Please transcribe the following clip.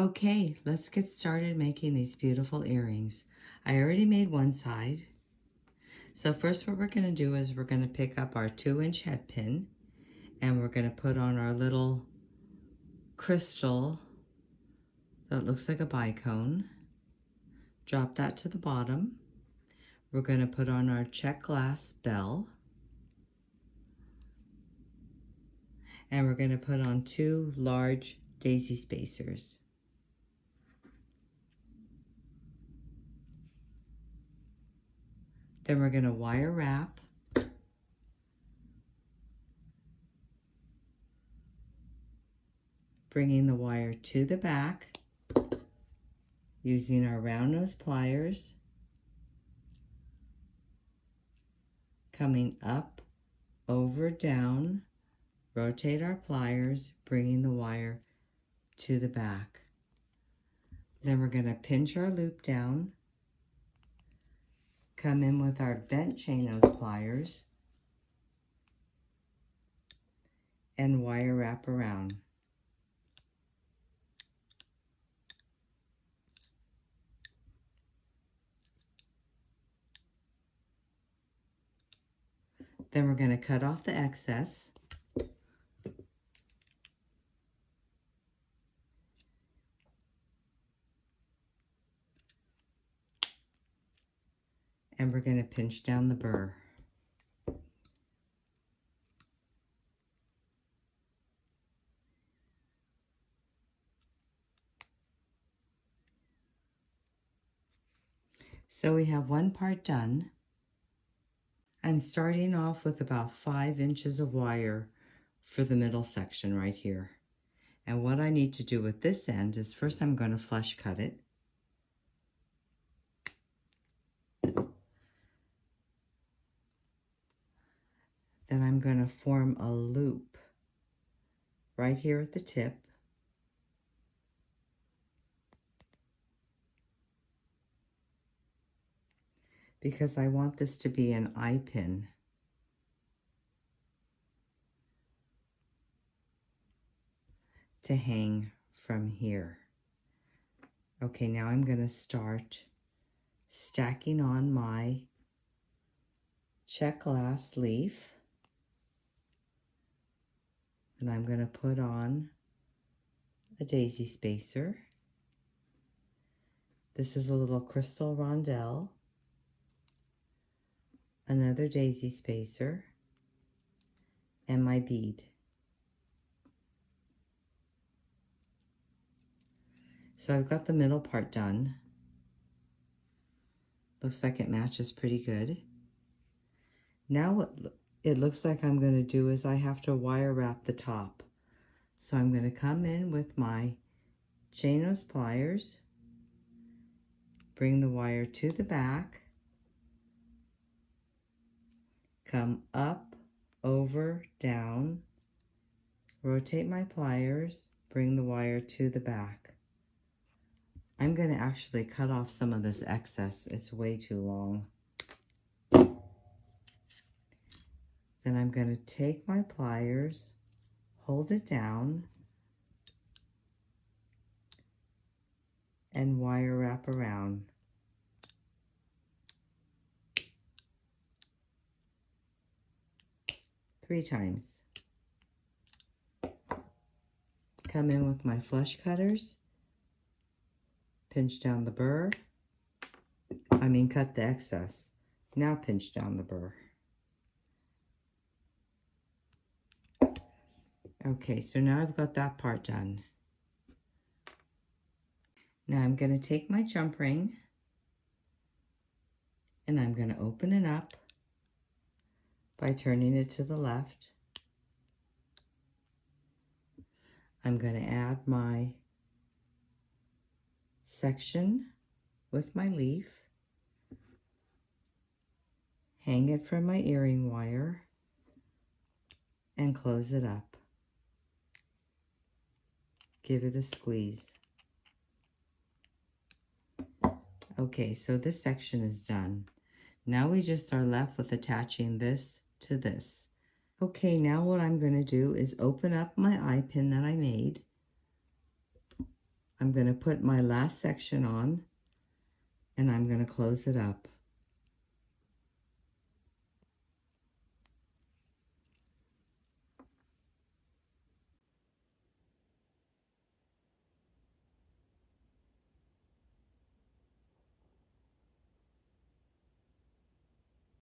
Okay, let's get started making these beautiful earrings. I already made one side. So first what we're going to do is we're going to pick up our 2-inch head pin and we're going to put on our little crystal that looks like a bicone. Drop that to the bottom. We're going to put on our Czech glass bell. And we're going to put on 2 large daisy spacers. Then we're going to wire wrap. Bringing the wire to the back using our round nose pliers. Coming up, over, down, rotate our pliers, bringing the wire to the back. Then we're going to pinch our loop down, come in with our bent chain nose pliers, and wire wrap around. Then we're going to cut off the excess. And we're going to pinch down the burr. So we have one part done. I'm starting off with about 5 inches of wire for the middle section right here. And what I need to do with this end is first I'm going to flush cut it. Then I'm going to form a loop right here at the tip. Because I want this to be an eye pin. To hang from here. Okay, now I'm going to start stacking on my Czech glass leaf. And I'm going to put on a daisy spacer. This is a little crystal rondelle. Another daisy spacer, and my bead. So I've got the middle part done. Looks like it matches pretty good. Now what it looks like I'm going to do is I have to wire wrap the top. So I'm going to come in with my chain nose pliers, bring the wire to the back, come up, over, down, rotate my pliers, bring the wire to the back. I'm going to actually cut off some of this excess. It's way too long. Then I'm going to take my pliers, hold it down, and wire wrap around. Three times. Come in with my flush cutters, pinch down the burr. Cut the excess. Now pinch down the burr. Okay, so now I've got that part done. Now I'm going to take my jump ring and I'm going to open it up by turning it to the left. I'm going to add my section with my leaf, hang it from my earring wire, and close it up. Give it a squeeze. Okay, so this section is done. Now we just are left with attaching this to this. Okay, now what I'm going to do is open up my eye pin that I made. I'm going to put my last section on and I'm going to close it up.